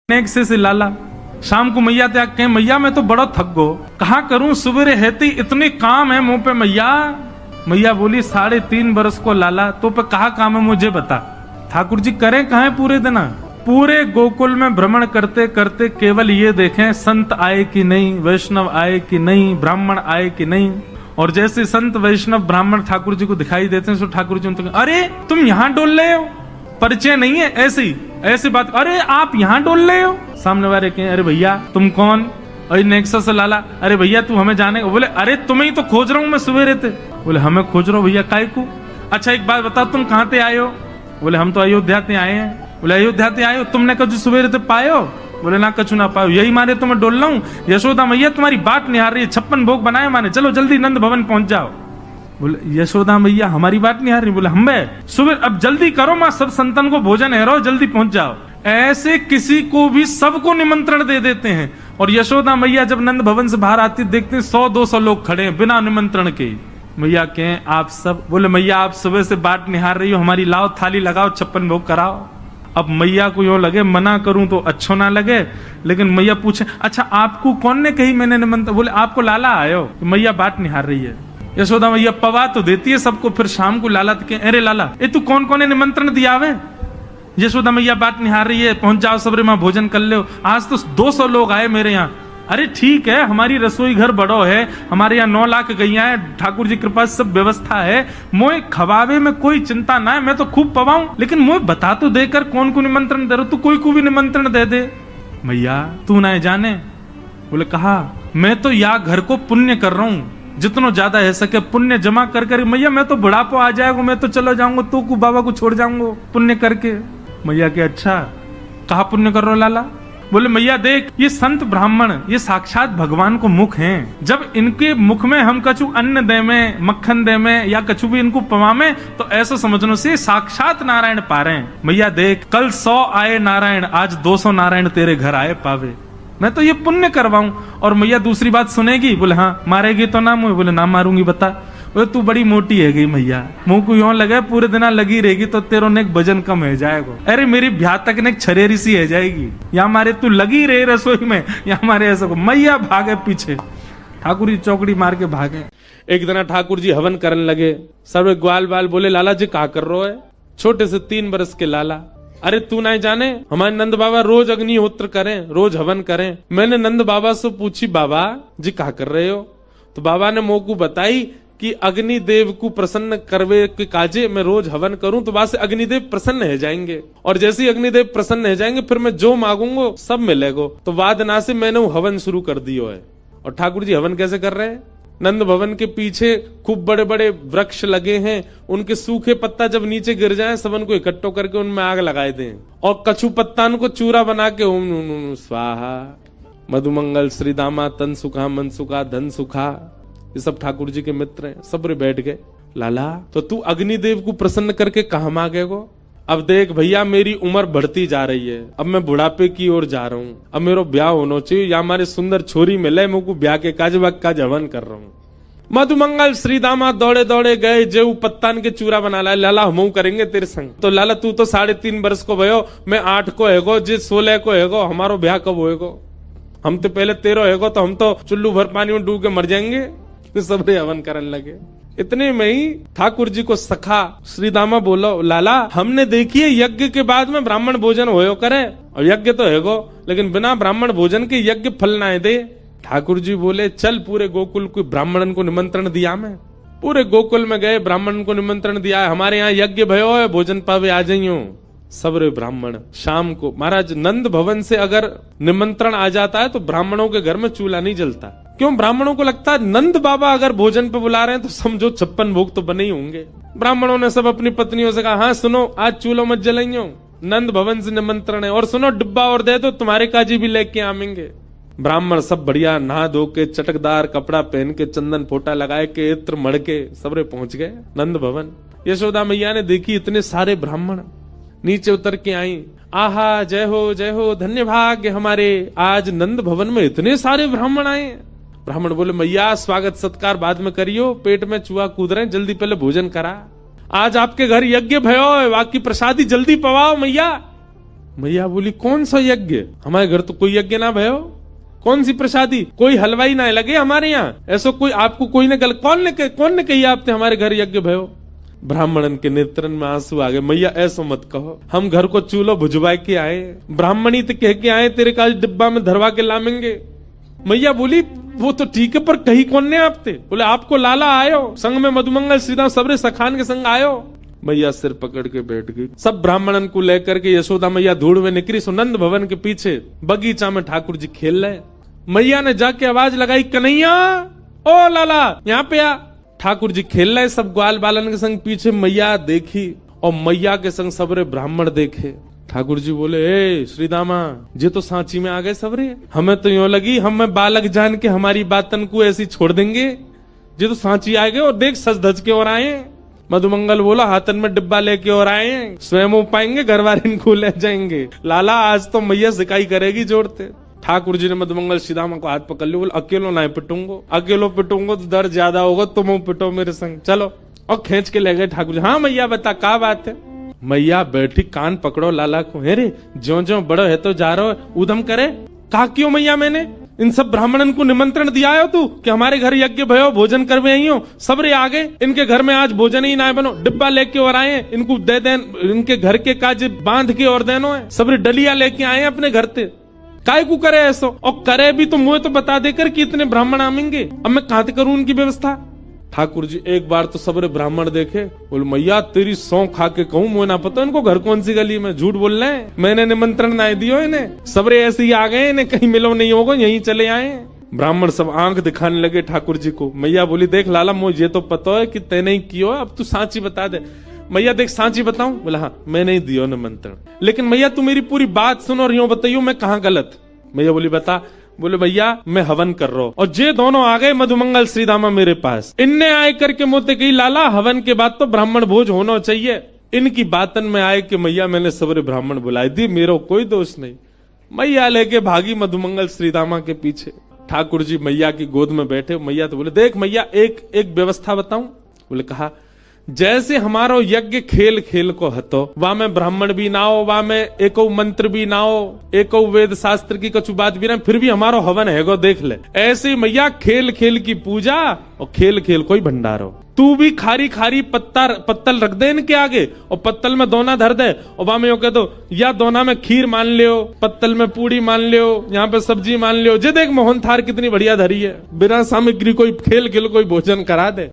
नेक से लाला शाम को मैया त्याग के मैया मैं तो बड़ा थक गो, कहा करूं सुबेरे हेती इतने काम है मुंह पे मैया। मैया बोली 3.5 बरस को लाला तो पे कहा काम है मुझे बता। ठाकुर जी करें कहा पूरे दिन, पूरे गोकुल में भ्रमण करते करते केवल ये देखें संत आए कि नहीं, वैष्णव आए कि नहीं, ब्राह्मण आए कि नहीं। और जैसे संत वैष्णव ब्राह्मण ठाकुर जी को दिखाई देते हैं तो ठाकुर जी उनको अरे तुम यहाँ डोल रहे हो, परिचय नहीं है ऐसी बात, अरे आप यहाँ डोल रहे हो। सामने वाले कहें अरे भैया तुम कौन, अरे नेक्सा से लाला, अरे भैया तू हमें जाने, बोले अरे तुम्हें ही तो खोज रहा हूँ मैं सवेरे थे। बोले हमें खोज रहा हूँ भैया काय को, अच्छा एक बात बताओ तुम कहाँ से आए हो। बोले हम तो अयोध्या से आए हैं। बोले अयोध्या से आए हो, तुमने कभी सवेरे थे पाए हो। बोले ना कछु ना पाओ, यही मारे तो मैं डोल रहा हूँ। यशोदा मैया तुम्हारी बात नहीं आ रही है, 56 भोग बनाए माने, चलो जल्दी नंद भवन पहुंच जाओ। बोले यशोदा मैया हमारी बात नहीं आ रही। बोले हम सुबह अब जल्दी करो माँ, सब संतन को भोजन है, रहो जल्दी पहुंच जाओ। ऐसे किसी को भी सबको निमंत्रण दे देते हैं। और यशोदा मैया जब नंद भवन से बाहर आती देखते हैं 100-200 लोग खड़े हैं बिना निमंत्रण के। मैया कहें आप सब, बोले मैया आप सुबह से बाट निहार रही हो, हमारी लाओ थाली लगाओ 56 भोग कराओ। अब मैया को यूं लगे मना करूं तो अच्छो ना लगे, लेकिन मैया पूछे अच्छा आपको कौन ने कही मैंने निमंत्रण। बोले आपको लाला आयो। मैया बाट निहार रही है। यशोदा मैया पवा तो देती है सबको, फिर शाम को लाला के अरे लाला ये तू कौन कौन ने निमंत्रण दिया वे। यशोदा मैया बात निहार रही है, पहुंच जाओ सबरे माँ भोजन कर लो, आज तो 200 लोग आए मेरे यहाँ। अरे ठीक है हमारी रसोई घर बड़ो है, हमारे यहाँ 9 लाख गैया है, ठाकुर जी कृपा सब व्यवस्था है, मोए खवावे में कोई चिंता ना है, मैं तो खूब पवाऊं, लेकिन मोए बता तो देकर कौन को निमंत्रण दे रहा, तू कोई को भी निमंत्रण दे दे। मैया तू ना जाने। बोले कहा मैं तो या घर को पुण्य कर रहा हूँ, जितना ज्यादा है सके पुण्य जमा कर कर। मैया मैं तो बुढ़ापा आ जाएगा, मैं तो चलो जाऊंगा, तो को बाबा को छोड़ जाऊंगा पुण्य करके। मैया के अच्छा कहा पुण्य कर रहे हो लाला। बोले मैया देख ये संत ब्राह्मण ये साक्षात भगवान को मुख हैं, जब इनके मुख में हम कछु अन्न दे में, मक्खन दे में या कछु भी इनको पवामे तो ऐसा समझनो से साक्षात नारायण पा रहे हैं। मैया देख कल 100 आए नारायण, आज 200 नारायण तेरे घर आए पावे, मैं तो ये पुण्य करवाऊं। और मैया दूसरी बात सुनेगी। बोले हाँ मारेगी तो ना मुझे। बोले ना मारूंगी बता। बोले तू बड़ी मोटी है गई मैया, मुंह को यूं लगे पूरे दिन लगी रहेगी तो तेरो ने वजन कम है जाएगा। अरे मेरी ब्याह तक ने छरेरी सी है जाएगी, या मारे तू लगी रही रसोई में या मारे ऐसा को। मैया भागे पीछे, ठाकुर जी चौकड़ी मार के भागे। एक दिन ठाकुर जी हवन करने लगे, सब ग्वाल बाल बोले लाला जी क्या कर रहे हो। छोटे से 3 बरस के लाला, अरे तू ना जाने हमारे नंद बाबा रोज अग्निहोत्र करें, रोज हवन करें। मैंने नंद बाबा से पूछी बाबा जी क्या कर रहे हो, तो बाबा ने मोकू बताई कि अग्निदेव को प्रसन्न करवे के काजे मैं रोज हवन करूं तो वहां से अग्निदेव प्रसन्न हो जाएंगे, और जैसे ही अग्निदेव प्रसन्न हो जाएंगे फिर मैं जो मांगूंगा सब मिलेगा। तो वादना से मैंने हवन शुरू कर दियो है। और ठाकुर जी हवन कैसे कर रहे हैं, नंद भवन के पीछे खूब बड़े बड़े वृक्ष लगे हैं, उनके सूखे पत्ता जब नीचे गिर जाएं सबन को इकट्ठो करके उनमें आग लगाए दें, और कछु पत्ता को चूरा बना के ओम स्वाहा मधुमंगल श्री दामा तन सुखा मन सुखा धन सुखा, ये सब ठाकुर जी के मित्र हैं। सब रे बैठ गए। लाला तो तू अग्निदेव को प्रसन्न करके कहा मांगेगो। अब देख भैया मेरी उम्र बढ़ती जा रही है, अब मैं बुढ़ापे की ओर जा रहा हूँ, अब मेरा ब्याह होना चाहिए या हमारे सुंदर छोरी मिले, मुझको ब्याह के काज हवन कर रहा हूँ। मधुमंगल श्री दामा दौड़े दौड़े गए, जेऊ पत्तान के चूरा बना ला। लाला हम करेंगे तेरे संग। तो लाला तू तो 3.5 बरस को भयो, मैं 8 को हैगो, जे 16 को हैगो, हमारो ब्याह कब होएगो, हम तो पहले 13 हैगो, तो हम तो चुल्लू भर पानी में डूब के मर जाएंगे। सब हवन करने लगे। इतने में ही ठाकुर जी को सखा श्री दामा बोलो लाला हमने देखिए यज्ञ के बाद में ब्राह्मण भोजन होयो करे, और यज्ञ तो हैगो लेकिन बिना ब्राह्मण भोजन के यज्ञ फल ना दे। ठाकुर जी बोले चल पूरे गोकुल को ब्राह्मणन को निमंत्रण दिया, मैं पूरे गोकुल में गए, ब्राह्मण को निमंत्रण दिया, हमारे यहाँ यज्ञ भयो है, भोजन पावे आ जाइयो। सबरे ब्राह्मण शाम को, महाराज नंद भवन से अगर निमंत्रण आ जाता है तो ब्राह्मणों के घर में चूल्हा नहीं जलता। क्यों, ब्राह्मणों को लगता है नंद बाबा अगर भोजन पे बुला रहे हैं तो समझो 56 भोग तो बने ही होंगे। ब्राह्मणों ने सब अपनी पत्नियों से कहा हाँ सुनो आज चूल्हा मत जलाइयो, नंद भवन से निमंत्रण है, और सुनो डिब्बा और दे दो तुम्हारे काजी भी लेके आवेंगे। ब्राह्मण सब बढ़िया नहा धो के चटकदार कपड़ा पहन के चंदन फोटा लगाए के इत्र मड़ के सबरे पहुंच गए नंद भवन। यशोदा मैया ने देखी इतने सारे ब्राह्मण, नीचे उतर के आई, आहा जय हो धन्य भाग्य हमारे, आज नंद भवन में इतने सारे ब्राह्मण आए। ब्राह्मण बोले मैया स्वागत सत्कार बाद में करियो, पेट में चूहा कूद रहे, जल्दी पहले भोजन करा। आज आपके घर यज्ञ भयो है, बाकी प्रसादी जल्दी पवाओ मैया। मैया बोली कौन सा यज्ञ, हमारे घर तो कोई यज्ञ ना भयो, कौन सी प्रसादी, कोई हलवाई ना लगे हमारे यहाँ, ऐसा कोई आपको कोई ने कौन ने कही आपने हमारे घर यज्ञ भयो। ब्राह्मणन के नेत्रन में आंसू आ गए। मैया ऐसा मत कहो, हम घर को चूल्हो भुजवा के आए, ब्राह्मणी तो कह के आए तेरे का डिब्बा में धरवा के लामेंगे। मैया बोली वो तो ठीक है, पर कही कौन ने आपते। बोले आपको लाला आयो, संग में मधुमंगल श्रीराम सबरे सखान के संग आयो। मैया सिर पकड़ के बैठ गई। सब ब्राह्मणन को लेकर के यशोदा मैया धूड़ में निकली। सुनंद भवन के पीछे बगीचा में ठाकुर जी खेल रहे। मैया ने जाके आवाज लगाई, कन्हैया ओ लाला यहाँ पे आ। ठाकुर जी खेल रहे सब ग्वाल बालन के संग। पीछे मैया देखी और मैया के संग सबरे ब्राह्मण देखे। ठाकुर जी बोले, ए श्रीदामा जे तो सांची में आ गए सबरे, हमें तो यूं लगी हम में बालक जान के हमारी बातन को ऐसी छोड़ देंगे, जे तो सांची आ गए और देख सज धज के और आए। मधुमंगल बोला, हाथन में डिब्बा लेके और आए, स्वयं हो पाएंगे घर वाले इनको ले जाएंगे। लाला आज तो मैया सिकाई करेगी जोड़ते। ठाकुर जी ने मधुमंगल श्रीदामा को हाथ पकड़ लिया। बोले अकेलो ना पिटूंगो, अकेलो पिटूंगो तो दर्द ज्यादा होगा, तुम पिटो मेरे संग चलो। और खींच के ले गए ठाकुर जी। हाँ मैया बता क्या बात है। मैया बैठी, कान पकड़ो लाला को। हे रे ज्यो ज्यो बड़ो है तो जा रहो उधम करे। कहा क्यों मैया, मैंने इन सब ब्राह्मणन को निमंत्रण दिया हो तू कि हमारे घर यज्ञ भयो, भोजन करवे आई हो, सबरे आ गए, इनके घर में आज भोजन ही ना बनो, डिब्बा लेके और आए, इनको दे देन, इनके घर के काज बांध के और देनो है, सबरे डलिया लेके आए अपने घर से। काय को करे ऐसो, और करे भी तो मुझे तो बता देकर कि इतने ब्राह्मण आमेंगे, अब मैं कहां करूं उनकी व्यवस्था। ठाकुर जी एक बार तो सबरे ब्राह्मण देखे। बोले मैया तेरी सौ खा के कहूं, मुझे ना पता इनको घर कौन सी गली में, झूठ बोल रहे हैं, मैंने निमंत्रण ना दियो इन्हें, सबरे ऐसे ही आ गए, इन्हें कहीं मिलो नहीं होगा, यहीं चले आए। ब्राह्मण सब आंख दिखाने लगे ठाकुर जी को। मैया बोली, देख लाला मुझे ये तो पता है कि तैने ही कियो, अब तू सांची बता दे। मैया देख सांची बताऊं। बोला हाँ मैं नहीं दियो निमंत्रण, लेकिन मैया तू मेरी पूरी बात सुनो और यूं बताइयो मैं कहाँ गलत। मैया बोली बता। बोले भैया मैं हवन कर रहा हूं और जे दोनों आ गए मधुमंगल श्रीदामा मेरे पास, इनने आए करके मोते कही लाला हवन के बाद तो ब्राह्मण भोज होना चाहिए। इनकी बातन में आए कि मैया मैंने सबरे ब्राह्मण बुलाए दी, मेरा कोई दोष नहीं। मैया लेके भागी मधुमंगल श्रीदामा के पीछे। ठाकुर जी मैया की गोद में बैठे। मैया तो बोले, देख मैया एक व्यवस्था बताऊं। बोले कहा, जैसे हमारो यज्ञ खेल खेल को हतो, वहां में ब्राह्मण भी ना हो, वहां में एको मंत्र भी ना हो, एको वेद शास्त्र की कछु बात भी ना, फिर भी हमारो हवन है गो देख ले। ऐसे मैया खेल खेल की पूजा और खेल खेल कोई भंडारो। तू भी खारी खारी पत्तल रख दे इनके आगे और पत्तल में दोना धर दे और वहां में कह दो या दोना में खीर मान लियो, पत्तल में पूड़ी मान लियो, यहाँ पे सब्जी मान लियो। जे देख मोहन थार कितनी बढ़िया धरी है, बिना सामग्री कोई खेल खेल कोई भोजन करा दे।